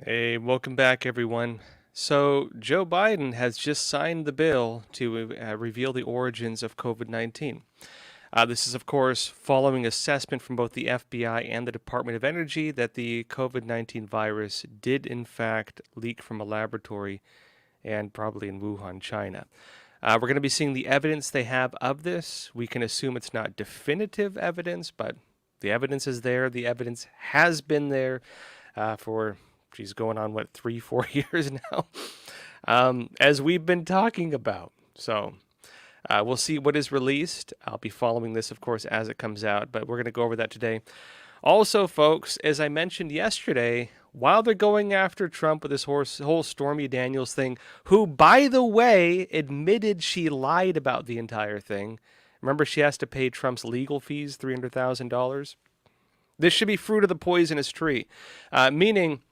Hey, welcome back, everyone. So, Joe Biden has just signed the bill to reveal the origins of COVID 19. This is, of course, following assessment from both the FBI and the Department of Energy that the COVID 19 virus did, in fact, leak from a laboratory and probably in Wuhan, China. We're going to be seeing the evidence they have of this. We can assume it's not definitive evidence, but the evidence is there. The evidence has been there for, she's going on, what, 3, 4 years now, as we've been talking about. So we'll see what is released. I'll be following this, of course, as it comes out, but we're going to go over that today. Also, folks, as I mentioned yesterday, while they're going after Trump with this whole Stormy Daniels thing, who, by the way, admitted she lied about the entire thing. Remember, she has to pay Trump's legal fees, $300,000. This should be fruit of the poisonous tree, meaning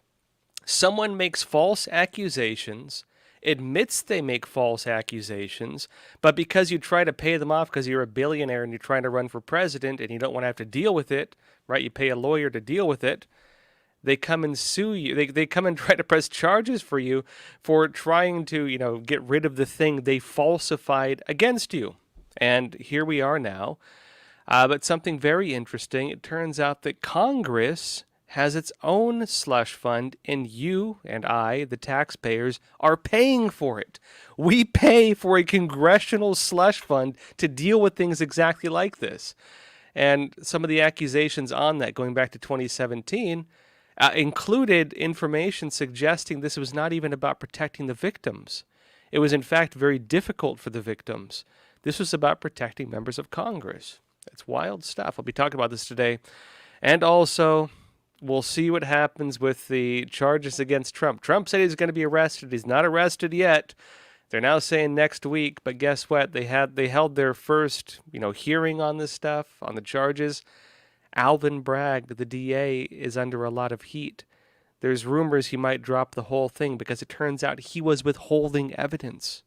someone makes false accusations, admits they make false accusations, but because you try to pay them off because you're a billionaire and you're trying to run for president and you don't want to have to deal with it, right? You pay a lawyer to deal with it. They come and sue you. They come and try to press charges for you for trying to, get rid of the thing they falsified against you. And here we are now. But something very interesting, it turns out that Congress has its own slush fund, and you and I, the taxpayers, are paying for it. We pay for a congressional slush fund to deal with things exactly like this. And some of the accusations on that, going back to 2017, included information suggesting this was not even about protecting the victims. It was, in fact, very difficult for the victims. This was about protecting members of Congress. It's wild stuff. I'll be talking about this today. And also, we'll see what happens with the charges against Trump. Trump said he's going to be arrested. He's not arrested yet. They're now saying next week, but guess what? They held their first, hearing on this stuff, on the charges. Alvin Bragg, the DA, is under a lot of heat. There's rumors he might drop the whole thing because it turns out he was withholding evidence,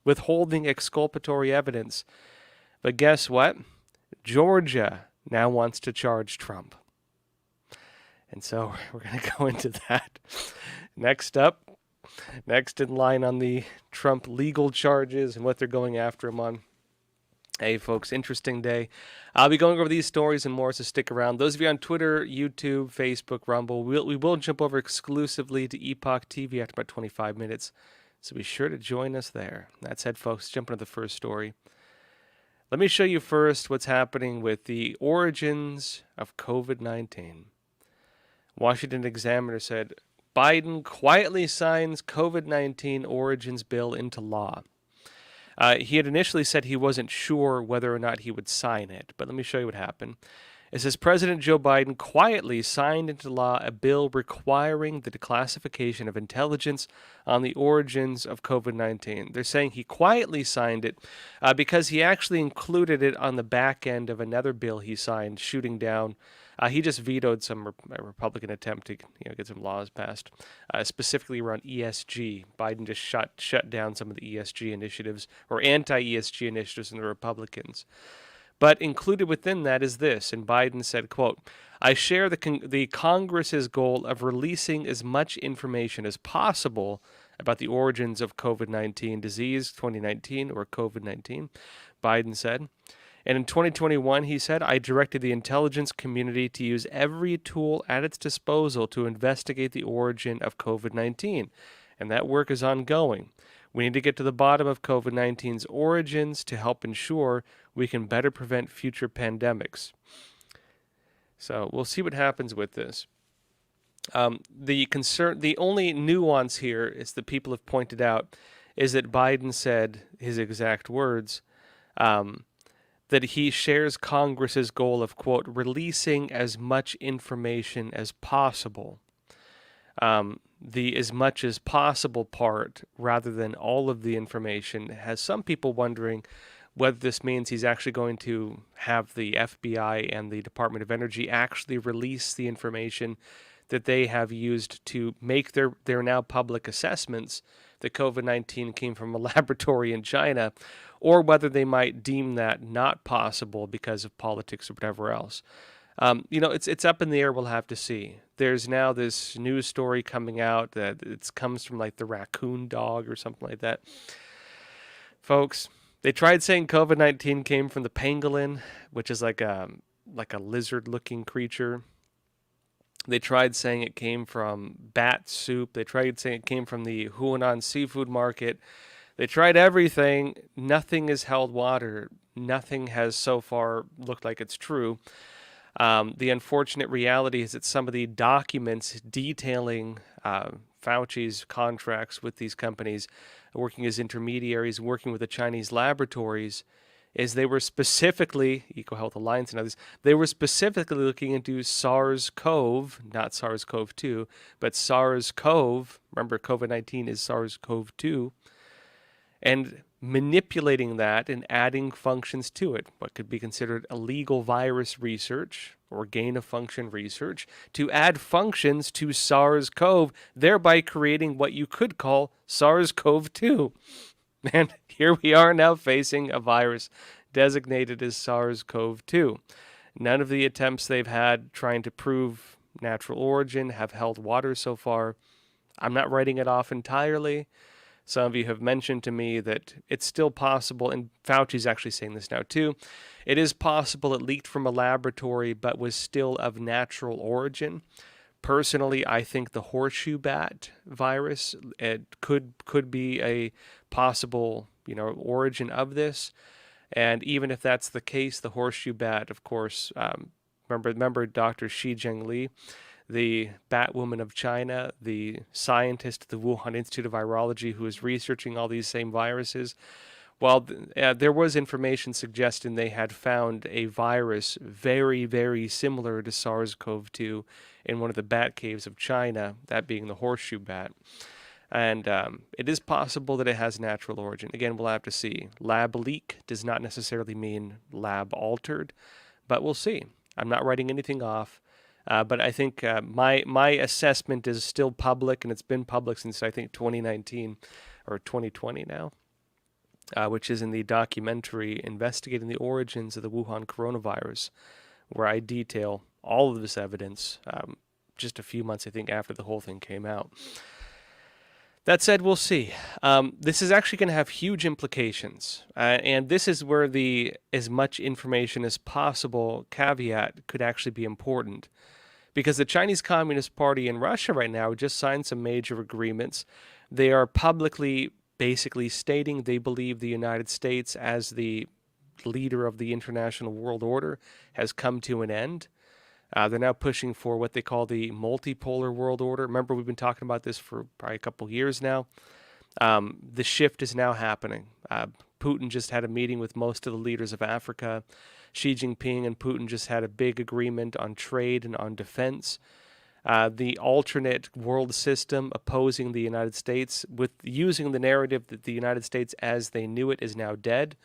withholding exculpatory evidence. But guess what? Georgia now wants to charge Trump. And so we're going to go into that. Next in line on the Trump legal charges and what they're going after him on. Hey, folks, interesting day. I'll be going over these stories and more, so stick around. Those of you on Twitter, YouTube, Facebook, Rumble, we will jump over exclusively to Epoch TV after about 25 minutes, so be sure to join us there. That said, folks, jump into the first story. Let me show you first what's happening with the origins of COVID-19. Washington Examiner said, Biden quietly signs COVID-19 origins bill into law. He had initially said he wasn't sure whether or not he would sign it, but let me show you what happened. It says President Joe Biden quietly signed into law a bill requiring the declassification of intelligence on the origins of COVID-19. They're saying he quietly signed it because he actually included it on the back end of another bill he signed, shooting down. He just vetoed some Republican attempt to get some laws passed, specifically around ESG. Biden just shut down some of the ESG initiatives or anti-ESG initiatives in the Republicans. But included within that is this, and Biden said, quote, I share the Congress's goal of releasing as much information as possible about the origins of COVID-19 disease, 2019, or COVID-19, Biden said. And in 2021, he said, I directed the intelligence community to use every tool at its disposal to investigate the origin of COVID-19. And that work is ongoing. We need to get to the bottom of COVID-19's origins to help ensure we can better prevent future pandemics. So we'll see what happens with this. The only nuance here is that people have pointed out is that Biden said his exact words, that he shares Congress's goal of, quote, releasing as much information as possible. The as much as possible part, rather than all of the information, has some people wondering whether this means he's actually going to have the FBI and the Department of Energy actually release the information that they have used to make their now public assessments that COVID-19 came from a laboratory in China, or whether they might deem that not possible because of politics or whatever else. It's up in the air. We'll have to see. There's now this news story coming out that it comes from like the raccoon dog or something like that. Folks, they tried saying COVID-19 came from the pangolin, which is like a lizard-looking creature. They tried saying it came from bat soup. They tried saying it came from the Huanan seafood market. They tried everything. Nothing has held water. Nothing has so far looked like it's true. The unfortunate reality is that some of the documents detailing Fauci's contracts with these companies, working as intermediaries, working with the Chinese laboratories, is they were specifically, EcoHealth Alliance and others, they were specifically looking into SARS-CoV, not SARS-CoV-2, but SARS-CoV, remember COVID-19 is SARS-CoV-2, and manipulating that and adding functions to it, what could be considered illegal virus research or gain-of-function research, to add functions to SARS-CoV, thereby creating what you could call SARS-CoV-2. And here we are now facing a virus designated as SARS-CoV-2. None of the attempts they've had trying to prove natural origin have held water so far. I'm not writing it off entirely. Some of you have mentioned to me that it's still possible, and Fauci's actually saying this now too, it is possible it leaked from a laboratory but was still of natural origin. Personally, I think the horseshoe bat virus it could be a possible origin of this, and even if that's the case, the horseshoe bat, of course, remember Dr. Shi Zhengli, the Batwoman of China, the scientist at the Wuhan Institute of Virology who is researching all these same viruses. Well, there was information suggesting they had found a virus very, very similar to SARS-CoV-2 in one of the bat caves of China, that being the horseshoe bat. And it is possible that it has natural origin. Again, we'll have to see. Lab leak does not necessarily mean lab altered, but we'll see. I'm not writing anything off. But I think my assessment is still public, and it's been public since I think 2019 or 2020 now, which is in the documentary investigating the origins of the Wuhan coronavirus, where I detail all of this evidence just a few months, I think, after the whole thing came out. That said, we'll see. This is actually going to have huge implications, and this is where the as much information as possible caveat could actually be important, because the Chinese Communist Party in Russia right now just signed some major agreements. They are publicly basically stating they believe the United States, as the leader of the international world order, has come to an end. They're now pushing for what they call the multipolar world order. Remember, we've been talking about this for probably a couple years now. The shift is now happening. Putin just had a meeting with most of the leaders of Africa. Xi Jinping and Putin just had a big agreement on trade and on defense. The alternate world system opposing the United States, with using the narrative that the United States as they knew it is now dead.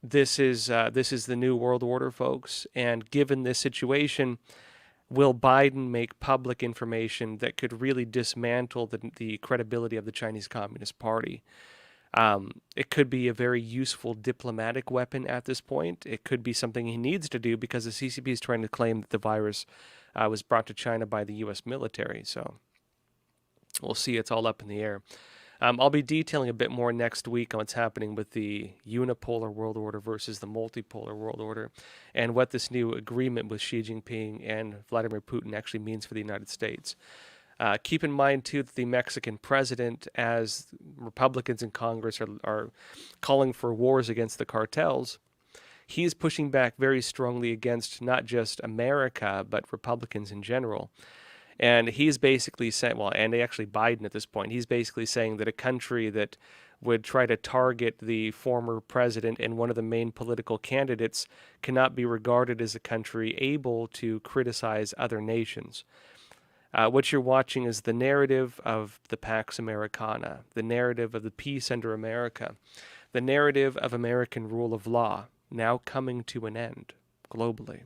This is the new world order, folks. And given this situation, will Biden make public information that could really dismantle the credibility of the Chinese Communist Party? It could be a very useful diplomatic weapon at this point. It could be something he needs to do because the CCP is trying to claim that the virus was brought to China by the U.S. military. So we'll see. It's all up in the air. I'll be detailing a bit more next week on what's happening with the unipolar world order versus the multipolar world order, and what this new agreement with Xi Jinping and Vladimir Putin actually means for the United States. Keep in mind, too, that the Mexican president, as Republicans in Congress are calling for wars against the cartels, he's pushing back very strongly against not just America, but Republicans in general. And he's basically saying, well, and actually Biden at this point, he's basically saying that a country that would try to target the former president and one of the main political candidates cannot be regarded as a country able to criticize other nations. What you're watching is the narrative of the Pax Americana, the narrative of the peace under America, the narrative of American rule of law now coming to an end globally.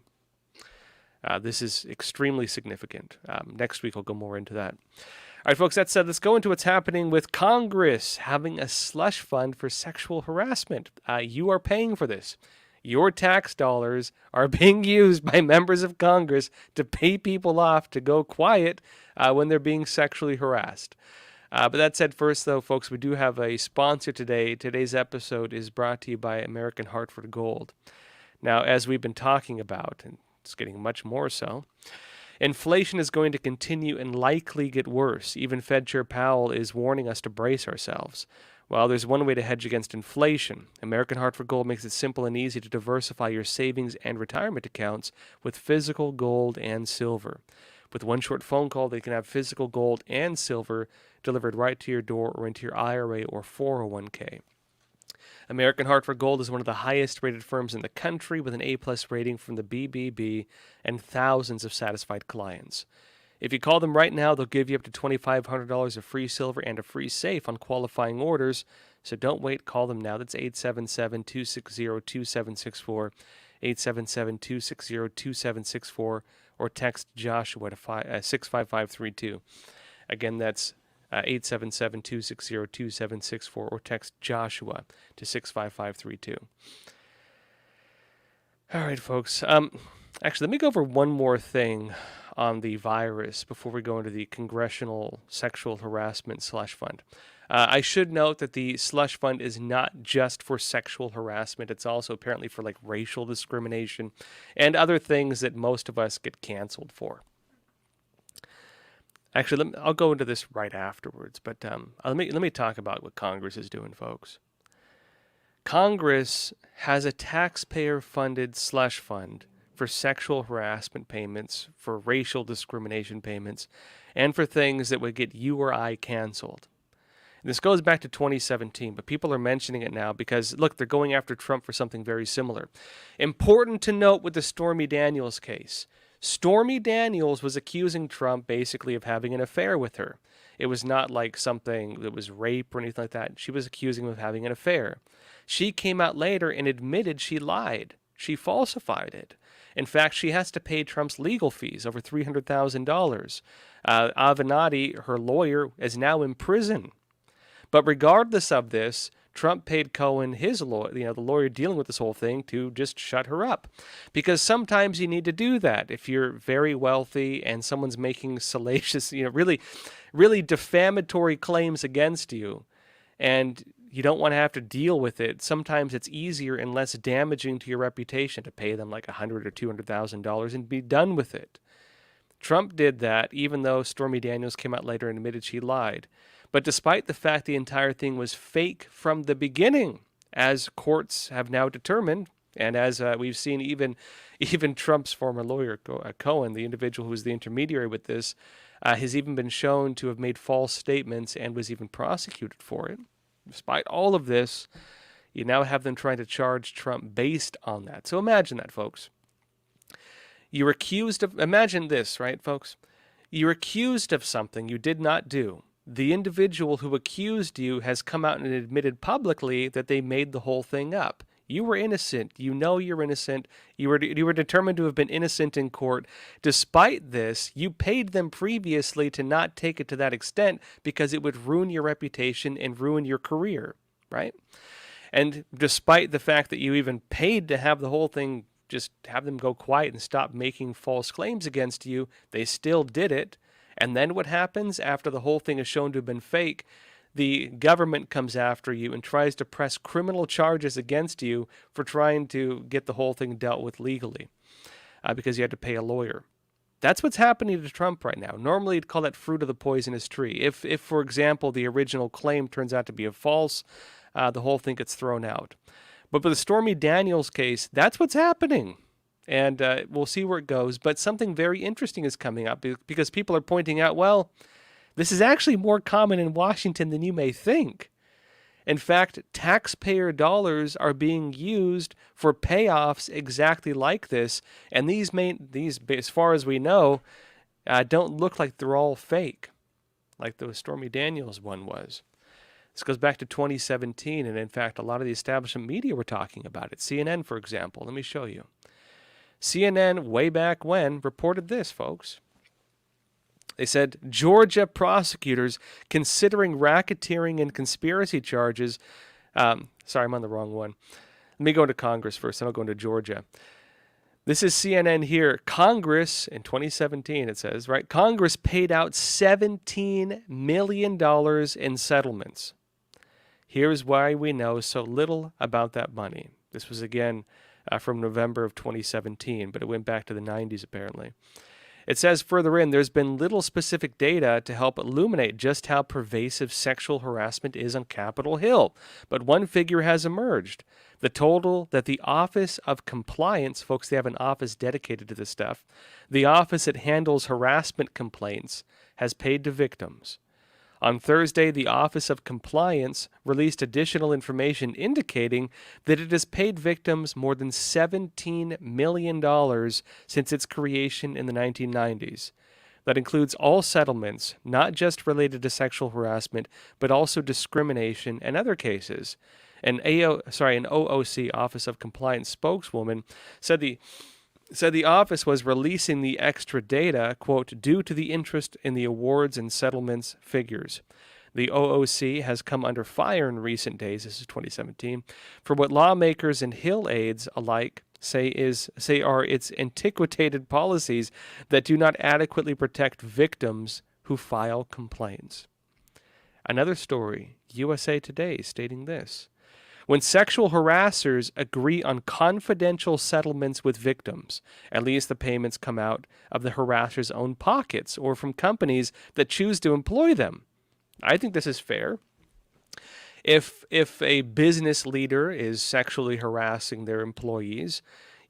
This is extremely significant. Next week I'll go more into that. All right, folks, that said, let's go into what's happening with Congress having a slush fund for sexual harassment. You are paying for this. Your tax dollars are being used by members of Congress to pay people off to go quiet when they're being sexually harassed. But that said, first, though, folks, we do have a sponsor today. Today's episode is brought to you by American Hartford Gold. Now, as we've been talking about, and it's getting much more so, inflation is going to continue and likely get worse. Even Fed Chair Powell is warning us to brace ourselves. Well, there's one way to hedge against inflation. American Hartford Gold makes it simple and easy to diversify your savings and retirement accounts with physical gold and silver. With one short phone call, they can have physical gold and silver delivered right to your door or into your IRA or 401k. American Hartford Gold is one of the highest rated firms in the country with an A-plus rating from the BBB and thousands of satisfied clients. If you call them right now, they'll give you up to $2,500 of free silver and a free safe on qualifying orders. So don't wait. Call them now. That's 877-260-2764, 877-260-2764, or text Joshua to 65532. Again, that's 877-260-2764, or text Joshua to 65532. All right, folks. Actually, let me go over one more thing on the virus before we go into the Congressional Sexual Harassment Slush Fund. I should note that the slush fund is not just for sexual harassment. It's also apparently for like racial discrimination and other things that most of us get canceled for. Actually, I'll go into this right afterwards, but let me talk about what Congress is doing, folks. Congress has a taxpayer-funded slush fund for sexual harassment payments, for racial discrimination payments, and for things that would get you or I canceled. And this goes back to 2017, but people are mentioning it now because, look, they're going after Trump for something very similar. Important to note with the Stormy Daniels case. Stormy Daniels was accusing Trump basically of having an affair with her. It was not like something that was rape or anything like that. She was accusing him of having an affair. She came out later and admitted she lied. She falsified it. In fact, she has to pay Trump's legal fees, over $300,000. Avenatti, her lawyer, is now in prison. But regardless of this, Trump paid Cohen, his lawyer, the lawyer dealing with this whole thing, to just shut her up. Because sometimes you need to do that. If you're very wealthy and someone's making salacious, really, really defamatory claims against you, and you don't want to have to deal with it, sometimes it's easier and less damaging to your reputation to pay them like $100,000 or $200,000 and be done with it. Trump did that, even though Stormy Daniels came out later and admitted she lied. But despite the fact the entire thing was fake from the beginning, as courts have now determined, and as we've seen even Trump's former lawyer, Cohen, the individual who was the intermediary with this, has even been shown to have made false statements and was even prosecuted for it. Despite all of this, you now have them trying to charge Trump based on that. So imagine that, folks. You're accused of, imagine this, right, folks? You're accused of something you did not do. The individual who accused you has come out and admitted publicly that they made the whole thing up. You were innocent. You know you're innocent. You were determined to have been innocent in court. Despite this, you paid them previously to not take it to that extent because it would ruin your reputation and ruin your career, right? And despite the fact that you even paid to have the whole thing, just have them go quiet and stop making false claims against you, they still did it. And then what happens after the whole thing is shown to have been fake? The government comes after you and tries to press criminal charges against you for trying to get the whole thing dealt with legally because you had to pay a lawyer. That's what's happening to Trump right now. Normally, you'd call that fruit of the poisonous tree. If for example, the original claim turns out to be a false, the whole thing gets thrown out. But for the Stormy Daniels case, that's what's happening. And we'll see where it goes. But something very interesting is coming up because people are pointing out, well, this is actually more common in Washington than you may think. In fact, taxpayer dollars are being used for payoffs exactly like this. And these, as far as we know, don't look like they're all fake, like the Stormy Daniels one was. This goes back to 2017. And in fact, a lot of the establishment media were talking about it. CNN, for example. Let me show you. CNN, way back when, reported this, folks. They said, Georgia prosecutors considering racketeering and conspiracy charges. Sorry, I'm on the wrong one. Let me go to Congress first, then I'll go into Georgia. This is CNN here. Congress, in 2017, it says, right? Congress paid out $17 million in settlements. Here's why we know so little about that money. This was, again, from November of 2017, but it went back to the 90s, apparently. It says further in, there's been little specific data to help illuminate just how pervasive sexual harassment is on Capitol Hill, but one figure has emerged. The total that the Office of Compliance, folks, they have an office dedicated to this stuff, the office that handles harassment complaints, has paid to victims. On Thursday, the Office of Compliance released additional information indicating that it has paid victims more than $17 million since its creation in the 1990s. That includes all settlements, not just related to sexual harassment, but also discrimination and other cases. An OOC, Office of Compliance spokeswoman, said the office was releasing the extra data, quote, due to the interest in the awards and settlements figures. The OOC has come under fire in recent days, this is 2017, for what lawmakers and Hill aides alike say are its antiquated policies that do not adequately protect victims who file complaints. Another story, USA Today, stating this. When sexual harassers agree on confidential settlements with victims, at least the payments come out of the harasser's own pockets or from companies that choose to employ them. I think this is fair. If a business leader is sexually harassing their employees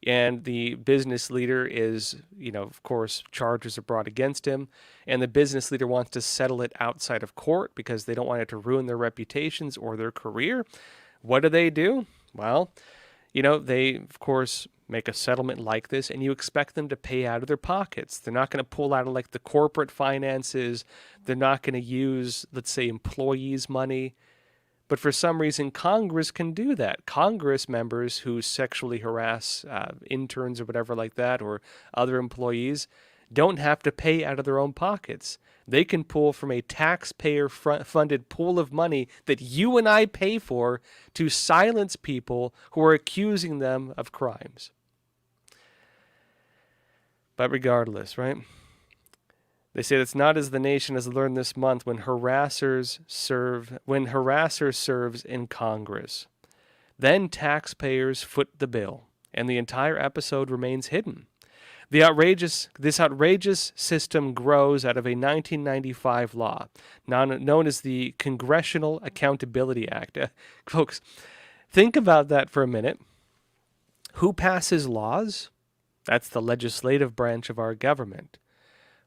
and the business leader is, of course, charges are brought against him, and the business leader wants to settle it outside of court because they don't want it to ruin their reputations or their career, what do? Well, they, of course, make a settlement like this, and you expect them to pay out of their pockets. They're not going to pull out of, the corporate finances. They're not going to use, let's say, employees' money. But for some reason, Congress can do that. Congress members who sexually harass interns or whatever like that, or other employees, don't have to pay out of their own pockets. They can pull from a taxpayer-funded pool of money that you and I pay for to silence people who are accusing them of crimes. But regardless, right? They say it's not as the nation has learned this month when harasser serves in Congress. Then taxpayers foot the bill, and the entire episode remains hidden. This outrageous system grows out of a 1995 law known as the Congressional Accountability Act. Folks, think about that for a minute. Who passes laws? That's the legislative branch of our government.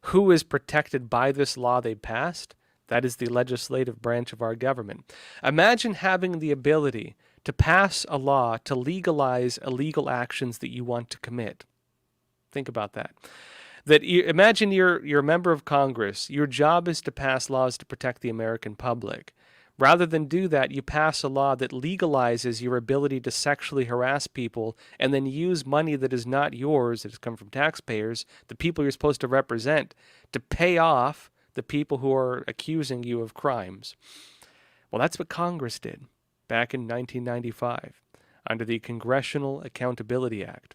Who is protected by this law they passed? That is the legislative branch of our government. Imagine having the ability to pass a law to legalize illegal actions that you want to commit. Think about that. Imagine you're a member of Congress. Your job is to pass laws to protect the American public. Rather than do that, you pass a law that legalizes your ability to sexually harass people and then use money that is not yours, that has come from taxpayers, the people you're supposed to represent, to pay off the people who are accusing you of crimes. Well, that's what Congress did back in 1995 under the Congressional Accountability Act.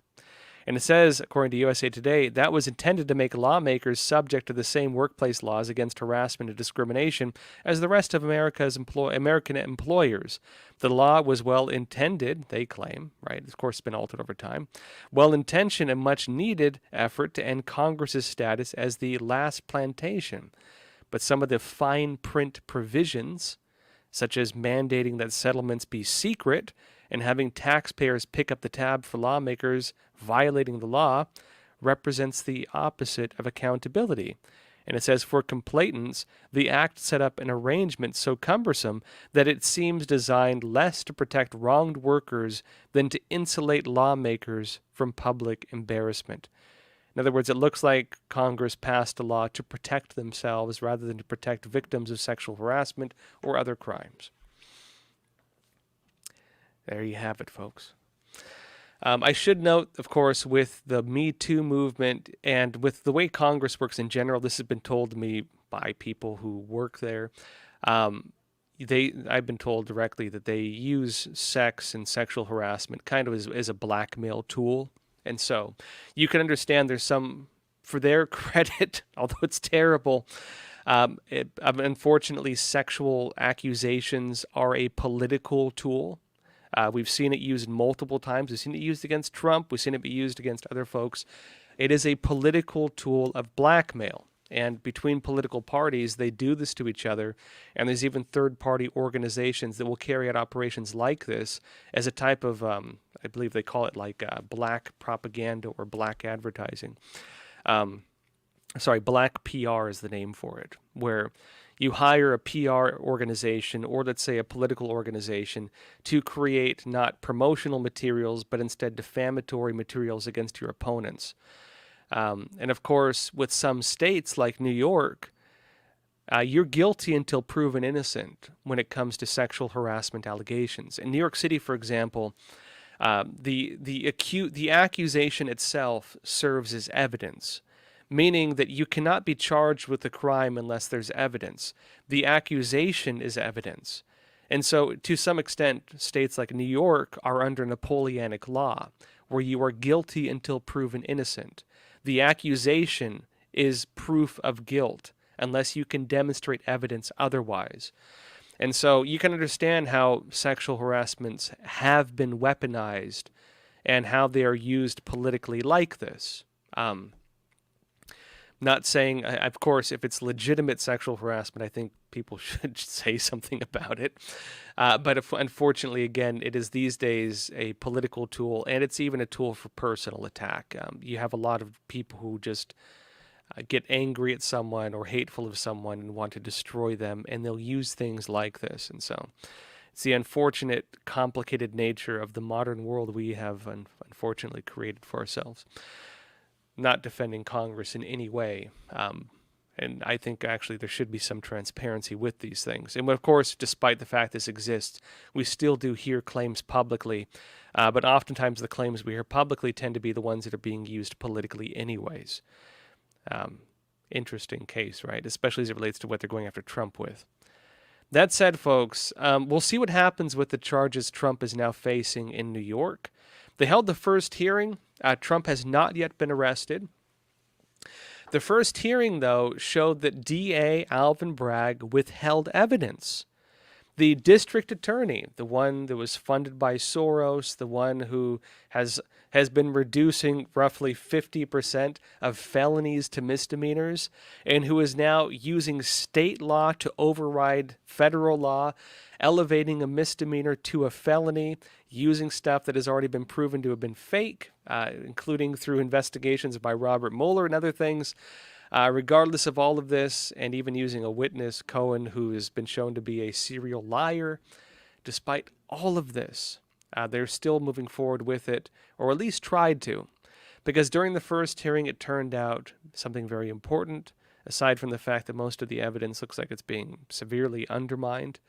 And it says, according to USA Today, that was intended to make lawmakers subject to the same workplace laws against harassment and discrimination as the rest of American employers. The law was well-intended, they claim, right? Of course, it's been altered over time. Well-intentioned and much-needed effort to end Congress's status as the last plantation. But some of the fine print provisions, such as mandating that settlements be secret and having taxpayers pick up the tab for lawmakers violating the law, represents the opposite of accountability. And it says, for complainants, the act set up an arrangement so cumbersome that it seems designed less to protect wronged workers than to insulate lawmakers from public embarrassment. In other words, it looks like Congress passed a law to protect themselves rather than to protect victims of sexual harassment or other crimes. There you have it, folks. I should note, of course, with the Me Too movement and with the way Congress works in general, this has been told to me by people who work there. I've been told directly that they use sex and sexual harassment kind of as a blackmail tool. And so you can understand there's some, for their credit, although it's terrible, unfortunately, sexual accusations are a political tool. We've seen it used multiple times. We've seen it used against Trump. We've seen it be used against other folks. It is a political tool of blackmail. And between political parties, they do this to each other. And there's even third-party organizations that will carry out operations like this as a type of, I believe they call it like black propaganda or black advertising. Black PR is the name for it, where you hire a PR organization or, let's say, a political organization to create not promotional materials, but instead defamatory materials against your opponents. And of course, with some states like New York, you're guilty until proven innocent when it comes to sexual harassment allegations. In New York City, for example, the accusation itself serves as evidence, meaning that you cannot be charged with a crime unless there's evidence. The accusation is evidence. And so, to some extent, states like New York are under Napoleonic law, where you are guilty until proven innocent. The accusation is proof of guilt unless you can demonstrate evidence otherwise. And so you can understand how sexual harassments have been weaponized and how they are used politically like this. Not saying, of course, if it's legitimate sexual harassment, I think people should say something about it. But unfortunately, again, it is these days a political tool, and it's even a tool for personal attack. You have a lot of people who just get angry at someone or hateful of someone and want to destroy them, and they'll use things like this. And so it's the unfortunate, complicated nature of the modern world we have unfortunately created for ourselves. Not defending Congress in any way. And I think actually there should be some transparency with these things. And of course, despite the fact this exists, we still do hear claims publicly. But oftentimes the claims we hear publicly tend to be the ones that are being used politically anyways. Interesting case, right? Especially as it relates to what they're going after Trump with. That said, folks, we'll see what happens with the charges Trump is now facing in New York. They held the first hearing. Trump has not yet been arrested. The first hearing, though, showed that DA Alvin Bragg withheld evidence. The district attorney, the one that was funded by Soros, the one who has been reducing roughly 50% of felonies to misdemeanors, and who is now using state law to override federal law, elevating a misdemeanor to a felony, using stuff that has already been proven to have been fake, including through investigations by Robert Mueller and other things. Regardless of all of this, and even using a witness, Cohen, who has been shown to be a serial liar, despite all of this, they're still moving forward with it, or at least tried to. Because during the first hearing, it turned out something very important, aside from the fact that most of the evidence looks like it's being severely undermined.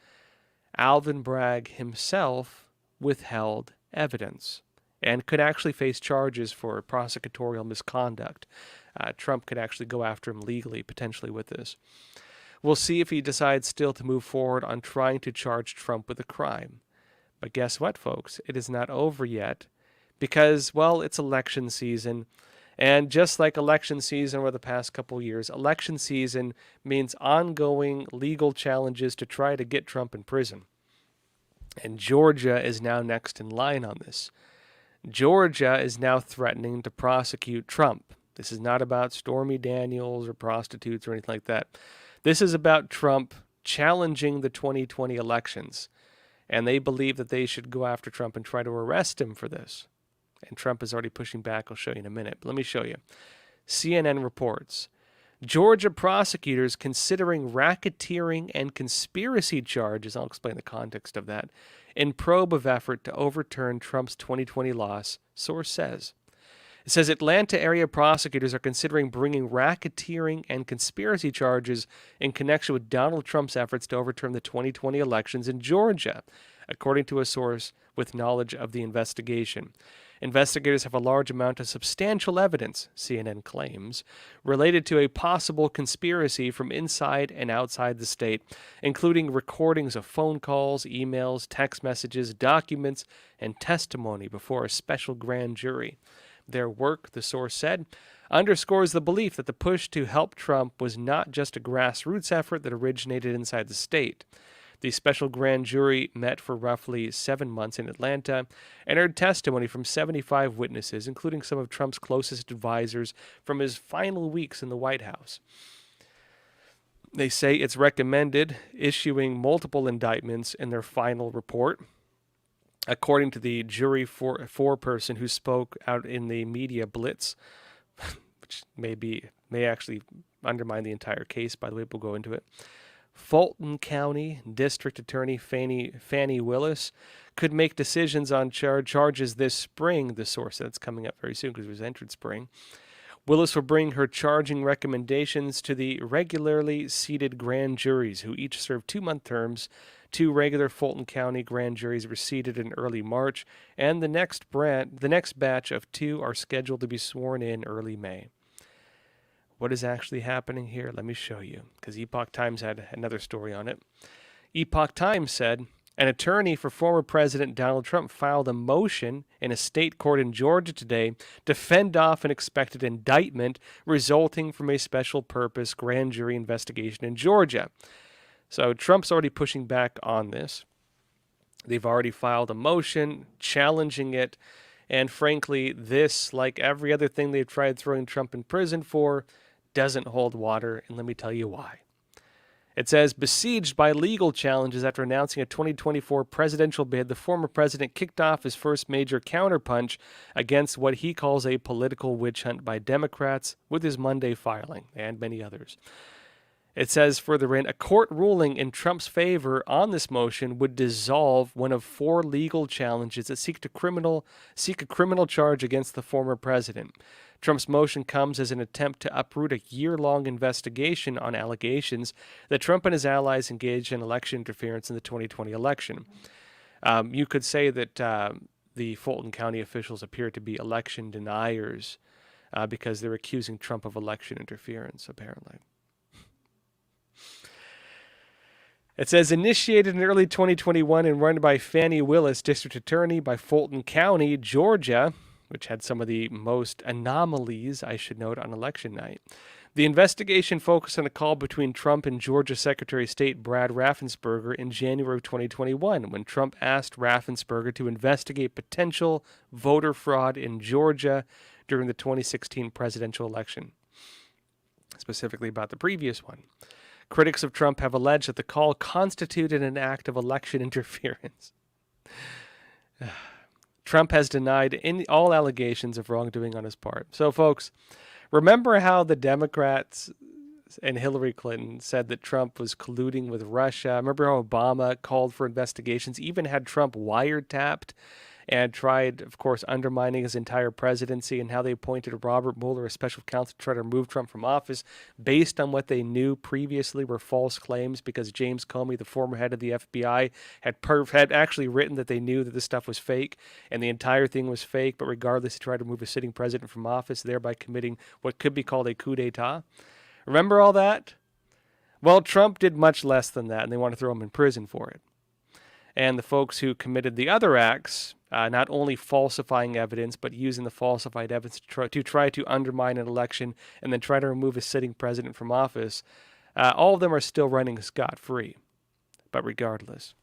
Alvin Bragg himself withheld evidence and could actually face charges for prosecutorial misconduct. Trump could actually go after him legally, potentially, with this. We'll see if he decides still to move forward on trying to charge Trump with a crime. But guess what, folks? It is not over yet because, well, it's election season. And just like election season over the past couple years, election season means ongoing legal challenges to try to get Trump in prison. And Georgia is now next in line on this. Georgia is now threatening to prosecute Trump. This is not about Stormy Daniels or prostitutes or anything like that. This is about Trump challenging the 2020 elections. And they believe that they should go after Trump and try to arrest him for this. And Trump is already pushing back. I'll show you in a minute. But let me show you. CNN reports, Georgia prosecutors considering racketeering and conspiracy charges, I'll explain the context of that, in probe of effort to overturn Trump's 2020 loss, source says. It says Atlanta area prosecutors are considering bringing racketeering and conspiracy charges in connection with Donald Trump's efforts to overturn the 2020 elections in Georgia, according to a source with knowledge of the investigation. Investigators have a large amount of substantial evidence, CNN claims, related to a possible conspiracy from inside and outside the state, including recordings of phone calls, emails, text messages, documents, and testimony before a special grand jury. Their work, the source said, underscores the belief that the push to help Trump was not just a grassroots effort that originated inside the state. The special grand jury met for roughly 7 months in Atlanta and heard testimony from 75 witnesses, including some of Trump's closest advisors from his final weeks in the White House. They say it's recommended issuing multiple indictments in their final report. According to the jury foreperson who spoke out in the media blitz, which may actually undermine the entire case, by the way, we'll go into it. Fulton County District Attorney Fani Willis could make decisions on charges this spring, the source said. It's coming up very soon because it was entered spring. Willis will bring her charging recommendations to the regularly seated grand juries, who each serve 2-month terms. 2 regular Fulton County grand juries were seated in early March, and the next batch of 2 are scheduled to be sworn in early May. What is actually happening here? Let me show you, because Epoch Times had another story on it. Epoch Times said, an attorney for former President Donald Trump filed a motion in a state court in Georgia today to fend off an expected indictment resulting from a special purpose grand jury investigation in Georgia. So Trump's already pushing back on this. They've already filed a motion challenging it. And frankly, this, like every other thing they've tried throwing Trump in prison for, doesn't hold water. And let me tell you why. It says, besieged by legal challenges after announcing a 2024 presidential bid, the former president kicked off his first major counterpunch against what he calls a political witch hunt by Democrats with his Monday filing, and many others. It says further in, a court ruling in Trump's favor on this motion would dissolve one of 4 legal challenges that seek a criminal charge against the former president. Trump's motion comes as an attempt to uproot a year-long investigation on allegations that Trump and his allies engaged in election interference in the 2020 election. You could say that the Fulton County officials appear to be election deniers because they're accusing Trump of election interference, apparently. It says, initiated in early 2021 and run by Fani Willis, district attorney by Fulton County, Georgia, which had some of the most anomalies, I should note, on election night. The investigation focused on a call between Trump and Georgia Secretary of State Brad Raffensperger in January of 2021, when Trump asked Raffensperger to investigate potential voter fraud in Georgia during the 2016 presidential election, specifically about the previous one. Critics of Trump have alleged that the call constituted an act of election interference. Trump has denied all allegations of wrongdoing on his part. So, folks, remember how the Democrats and Hillary Clinton said that Trump was colluding with Russia? Remember how Obama called for investigations, even had Trump wiretapped and tried, of course, undermining his entire presidency, and how they appointed Robert Mueller, a special counsel, to try to remove Trump from office based on what they knew previously were false claims, because James Comey, the former head of the FBI, had actually written that they knew that this stuff was fake and the entire thing was fake, but regardless, he tried to remove a sitting president from office, thereby committing what could be called a coup d'etat. Remember all that? Well, Trump did much less than that, and they want to throw him in prison for it. And the folks who committed the other acts, not only falsifying evidence, but using the falsified evidence to try to undermine an election and then try to remove a sitting president from office, all of them are still running scot-free. But regardless.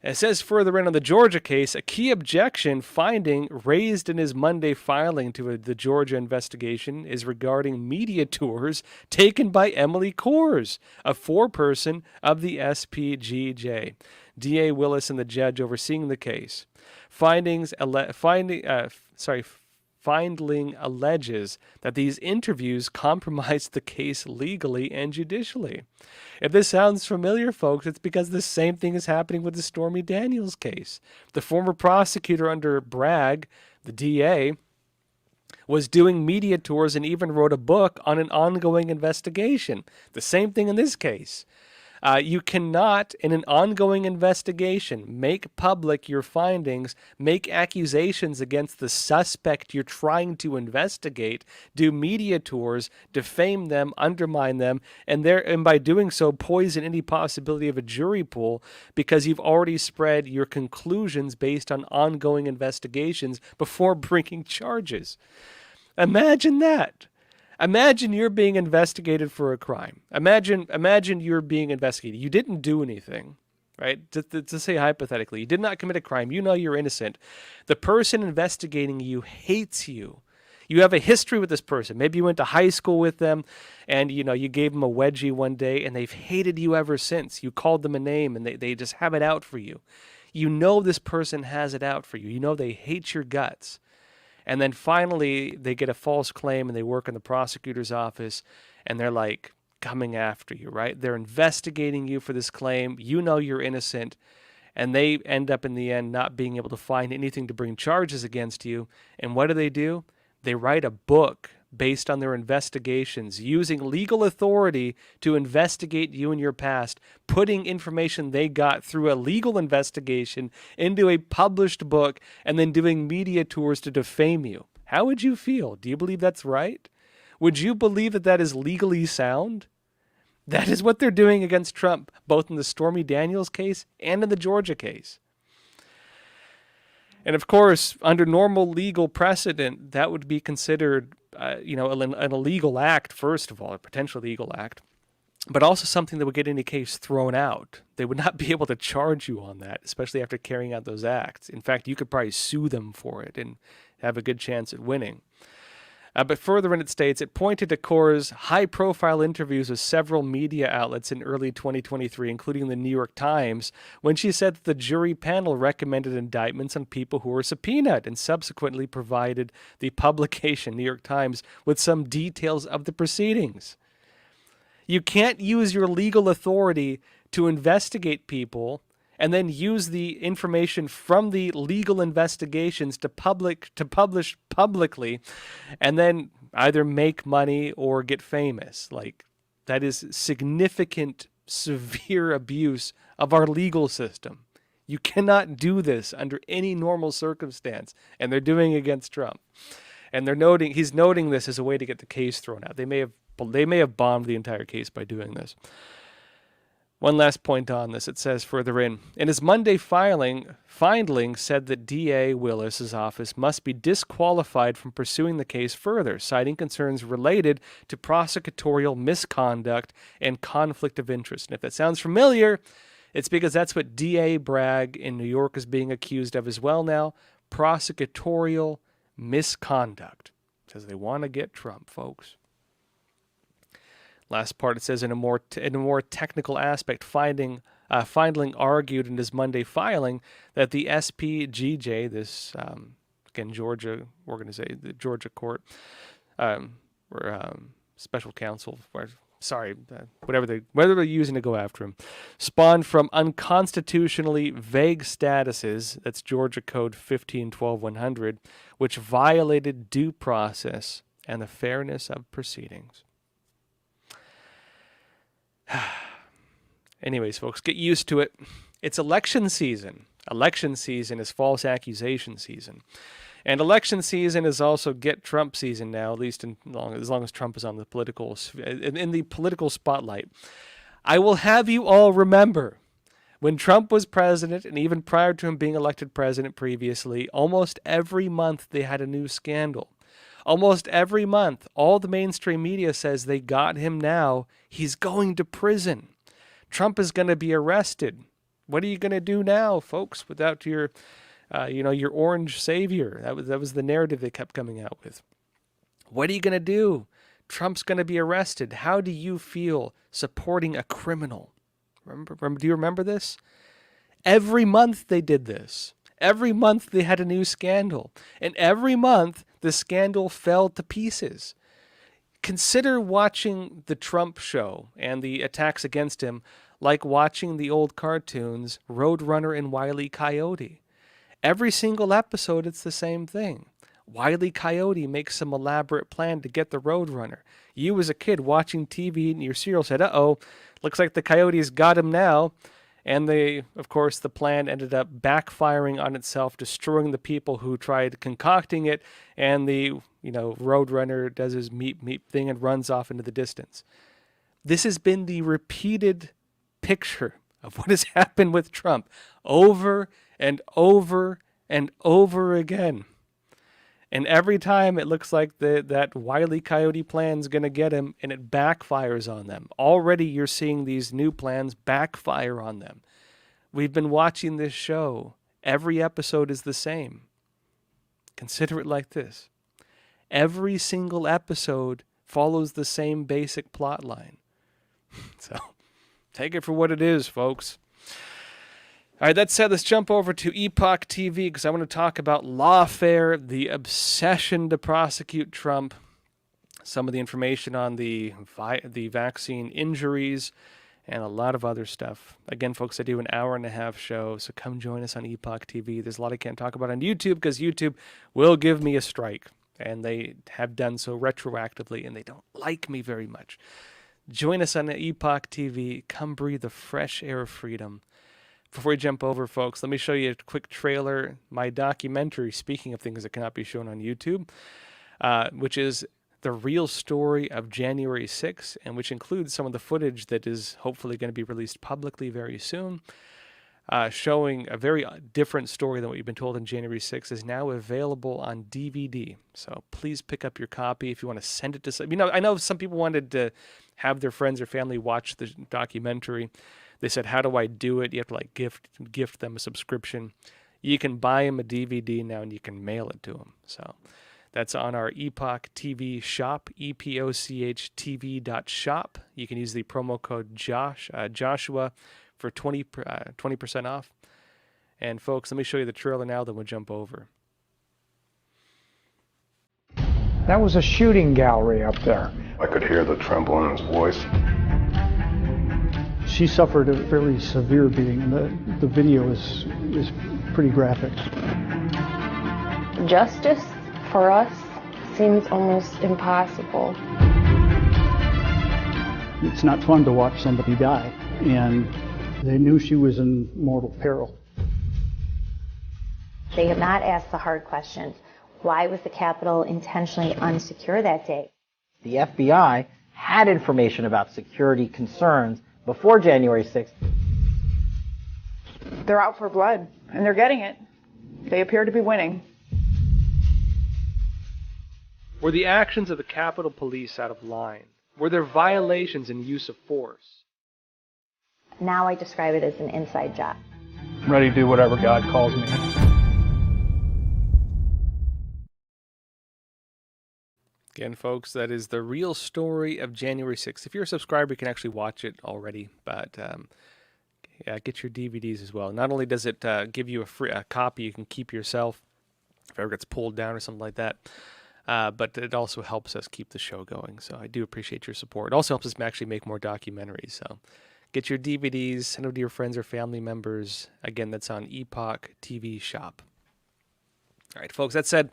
It says further in on the Georgia case, a key objection finding raised in his Monday filing to the Georgia investigation is regarding media tours taken by Emily Kohrs, a foreperson of the SPGJ. D.A. Willis and the judge overseeing the case. Findling alleges that these interviews compromised the case legally and judicially. If this sounds familiar, folks, it's because the same thing is happening with the Stormy Daniels case. The former prosecutor under Bragg, the DA, was doing media tours and even wrote a book on an ongoing investigation. The same thing in this case. You cannot, in an ongoing investigation, make public your findings, make accusations against the suspect you're trying to investigate, do media tours, defame them, undermine them, and by doing so poison any possibility of a jury pool because you've already spread your conclusions based on ongoing investigations before bringing charges. Imagine that. Imagine you're being investigated for a crime. Imagine you're being investigated. You didn't do anything, right? To say hypothetically, you did not commit a crime. You know you're innocent. The person investigating you hates you. You have a history with this person. Maybe you went to high school with them and you gave them a wedgie one day and they've hated you ever since. You called them a name and they just have it out for you. You know this person has it out for you. You know they hate your guts. And then finally, they get a false claim and they work in the prosecutor's office and they're like coming after you, right? They're investigating you for this claim. You know you're innocent. And they end up in the end not being able to find anything to bring charges against you. And what do? They write a book based on their investigations, using legal authority to investigate you and your past, putting information they got through a legal investigation into a published book, and then doing media tours to defame you. How would you feel? Do you believe that's right? Would you believe that that is legally sound? That is what they're doing against Trump, both in the Stormy Daniels case and in the Georgia case. And of course, under normal legal precedent, that would be considered an illegal act, first of all, a potential legal act, but also something that would get any case thrown out. They would not be able to charge you on that, especially after carrying out those acts. In fact, you could probably sue them for it and have a good chance at winning. But further in it states, it pointed to Kaur's high-profile interviews with several media outlets in early 2023, including the New York Times, when she said that the jury panel recommended indictments on people who were subpoenaed and subsequently provided the publication, New York Times, with some details of the proceedings. You can't use your legal authority to investigate people and then use the information from the legal investigations to publish publicly, and then either make money or get famous. Like, that is significant, severe abuse of our legal system. You cannot do this under any normal circumstance, and they're doing it against Trump. And he's noting this as a way to get the case thrown out. They may have bombed the entire case by doing this. One last point on this. It says further in his Monday finding said that D.A. Willis's office must be disqualified from pursuing the case further, citing concerns related to prosecutorial misconduct and conflict of interest. And if that sounds familiar, it's because that's what D.A. Bragg in New York is being accused of as well now, prosecutorial misconduct. Because they want to get Trump, folks. Last part, it says in a more technical aspect, Findling argued in his Monday filing that the SPGJ, this Georgia organization, the Georgia court, special counsel, whatever they're using to go after him, spawned from unconstitutionally vague statuses. That's Georgia Code 1512-100, which violated due process and the fairness of proceedings. Anyways, folks, get used to it. It's election season. Election season is false accusation season. And election season is also get Trump season now, at least as long as Trump is on the in the political spotlight. I will have you all remember, when Trump was president, and even prior to him being elected president previously, almost every month they had a new scandal. Almost every month, all the mainstream media says they got him now. He's going to prison. Trump is going to be arrested. What are you going to do now, folks, without your orange savior? That was the narrative they kept coming out with. What are you going to do? Trump's going to be arrested. How do you feel supporting a criminal? Do you remember this? Every month they did this. Every month they had a new scandal. And every month the scandal fell to pieces. Consider watching the Trump show and the attacks against him like watching the old cartoons Roadrunner and Wile E. Coyote. Every single episode, it's the same thing. Wile E. Coyote makes some elaborate plan to get the Roadrunner. You as a kid watching TV and your cereal said, uh-oh, Looks like the coyotes got him now. And of course, the plan ended up backfiring on itself, destroying the people who tried concocting it. And the, Roadrunner does his meep meep thing and runs off into the distance. This has been the repeated picture of what has happened with Trump over and over and over again. And every time it looks like that Wile E. Coyote plan's going to get him, and it backfires on them. Already you're seeing these new plans backfire on them. We've been watching this show. Every episode is the same. Consider it like this. Every single episode follows the same basic plot line. So take it for what it is, folks. All right, that said, let's jump over to Epoch TV because I want to talk about lawfare, the obsession to prosecute Trump, some of the information on the vaccine injuries, and a lot of other stuff. Again, folks, I do an hour-and-a-half show, so come join us on Epoch TV. There's a lot I can't talk about on YouTube because YouTube will give me a strike, and they have done so retroactively, and they don't like me very much. Join us on Epoch TV. Come breathe the fresh air of freedom. Before we jump over, folks, let me show you a quick trailer. My documentary, speaking of things that cannot be shown on YouTube, which is the real story of January 6th, and which includes some of the footage that is hopefully going to be released publicly very soon, showing a very different story than what you've been told on January 6th, is now available on DVD. So please pick up your copy if you want to send it to some. I know some people wanted to have their friends or family watch the documentary. They said, how do I do it? You have to gift them a subscription. You can buy them a DVD now and you can mail it to them. So that's on our Epoch TV shop, epochtv.shop. You can use the promo code Joshua for 20% off. And folks, let me show you the trailer now, then we'll jump over. That was a shooting gallery up there. I could hear the tremble in his voice. She suffered a very severe beating, and the video is pretty graphic. Justice for us seems almost impossible. It's not fun to watch somebody die, and they knew she was in mortal peril. They have not asked the hard questions. Why was the Capitol intentionally unsecure that day? The FBI had information about security concerns before January 6th. They're out for blood, and they're getting it. They appear to be winning. Were the actions of the Capitol Police out of line? Were there violations in use of force? Now I describe it as an inside job. I'm ready to do whatever God calls me. Again, folks, that is the real story of January 6th. If you're a subscriber, you can actually watch it already, but get your DVDs as well. Not only does it give you a copy you can keep yourself if ever gets pulled down or something like that, but it also helps us keep the show going. So I do appreciate your support. It also helps us actually make more documentaries. So get your DVDs, send them to your friends or family members. Again, that's on Epoch TV shop. All right, folks, that said,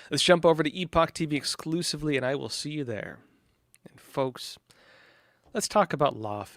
let's jump over to Epoch TV exclusively, and I will see you there. And folks, let's talk about lawfare.